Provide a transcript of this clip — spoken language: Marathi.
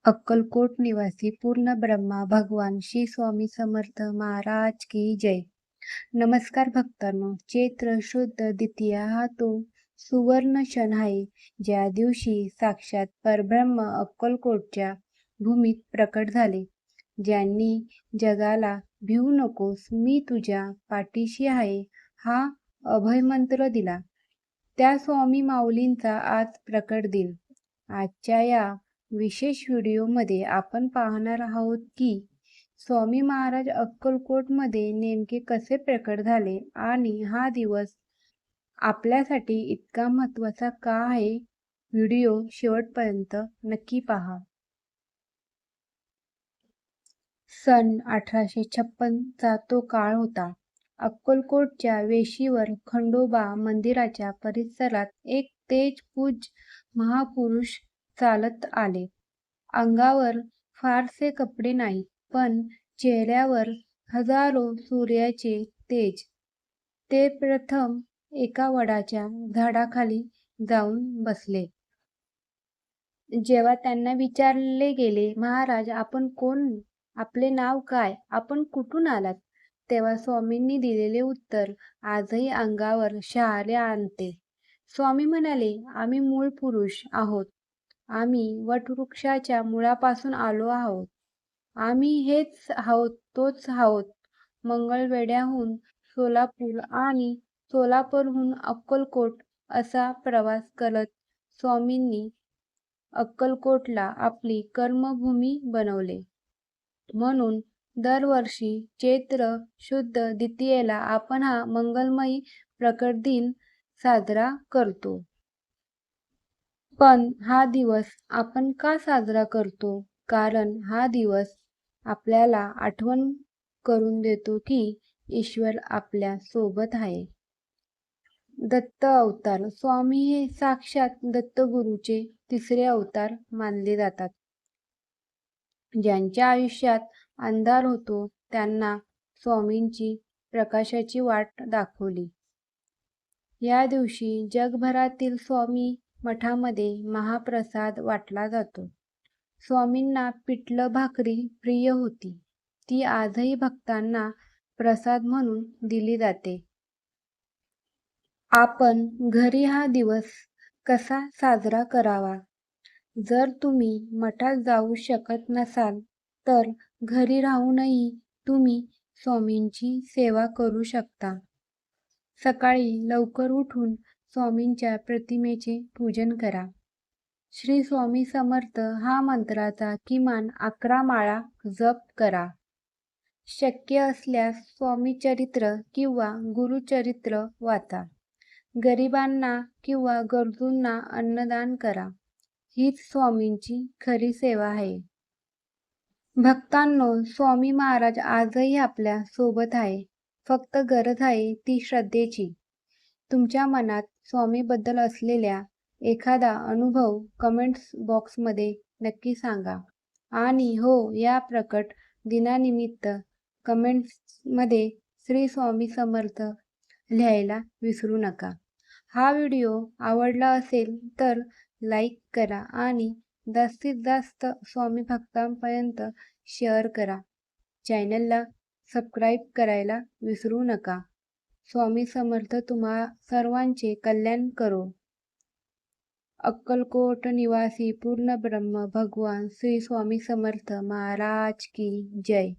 अक्कलकोट निवासी पूर्ण ब्रह्मा भगवान श्री स्वामी समर्थ महाराज की जय. नमस्कार भक्तांनो. चैत्र शुद्ध द्वितीया हा तो सुवर्ण क्षण आहे ज्या दिवशी साक्षात परब्रह्म अक्कलकोटच्या भूमीत प्रकट झाले. ज्यांनी जगाला भिवू नकोस, मी तुझ्या पाठीशी आहे हा अभयमंत्र दिला, त्या स्वामी माऊलींचा आज प्रकट दिन. आजच्या या विशेष व्हिडिओमध्ये आपण पाहणार आहोत की स्वामी महाराज अक्कलकोटमध्ये नेमके कसे प्रकट झाले आणि हा दिवस आपल्यासाठी इतका महत्त्वाचा का आहे. व्हिडिओ शेवटपर्यंत नक्की पहा. सन 1856 चा तो काळ होता. अक्कलकोटच्या वेशीवर खंडोबा मंदिराच्या परिसरात एक तेजपुंज महापुरुष चालत आले. अंगावर फारसे कपडे नाही, पण चेहऱ्यावर हजारो सूर्याचे तेज. ते प्रथम एका वडाच्या झाडाखाली जाऊन बसले. जेव्हा त्यांना विचारले गेले, महाराज आपण कोण, आपले नाव काय, आपण कुठून आलात, तेव्हा स्वामींनी दिलेले उत्तर आजही अंगावर शहारे आणते. स्वामी म्हणाले, आम्ही मूळ पुरुष आहोत. आम्ही वटवृक्षाच्या मुळापासून आलो आहोत. आम्ही हेच आहोत, तोच आहोत. मंगळवेढ्याहून सोलापूर आणि सोलापूरहून अक्कलकोट असा प्रवास करत स्वामींनी अक्कलकोटला आपली कर्मभूमी बनवले. म्हणून दरवर्षी चैत्र शुद्ध द्वितीयेला आपण हा मंगलमयी प्रकट दिन साजरा करतो. पण हा दिवस आपण का साजरा करतो? कारण हा दिवस आपल्याला आठवण करून देतो की ईश्वर आपल्या सोबत आहे. दत्त अवतार. स्वामी हे साक्षात दत्तगुरूचे तिसरे अवतार मानले जातात. ज्यांच्या आयुष्यात अंधार होतो त्यांना स्वामींची प्रकाशाची वाट दाखवली. या दिवशी जगभरातील स्वामी मठामध्ये महाप्रसाद वाटला जातो. स्वामींना पिठलं भाकरी प्रिय होती. ती आजही भक्तांना प्रसाद म्हणून दिली जाते. आपण घरी हा दिवस कसा साजरा करावा? जर तुम्ही मठात जाऊ शकत नसाल तर घरी राहूनही तुम्ही स्वामींची सेवा करू शकता. सकाळी लवकर उठून स्वामींच्या प्रतिमेचे पूजन करा. श्री स्वामी समर्थ हा मंत्राचा किमान 11 माळा जप करा. शक्य असल्यास स्वामीचरित्र किंवा गुरुचरित्र वाचा. गरिबांना किंवा गरजूंना अन्नदान करा. हीच स्वामींची खरी सेवा आहे. भक्तांनो, स्वामी महाराज आजही आपल्या सोबत आहे. फक्त गरज आहे ती श्रद्धेची. तुमच्या मनात स्वामीबद्दल असलेल्या एखादा अनुभव कमेंट्स बॉक्समध्ये नक्की सांगा. आणि हो, या प्रकट दिनानिमित्त कमेंट्समध्ये श्री स्वामी समर्थ लिहायला विसरू नका. हा व्हिडिओ आवडला असेल तर लाईक करा आणि जास्तीत जास्त स्वामी भक्तांपर्यंत शेअर करा. चॅनलला सबस्क्राईब करायला विसरू नका. स्वामी समर्थ तुम्हा सर्वांचे कल्याण करो. अक्कलकोट निवासी पूर्ण ब्रह्म भगवान श्री स्वामी समर्थ महाराज की जय.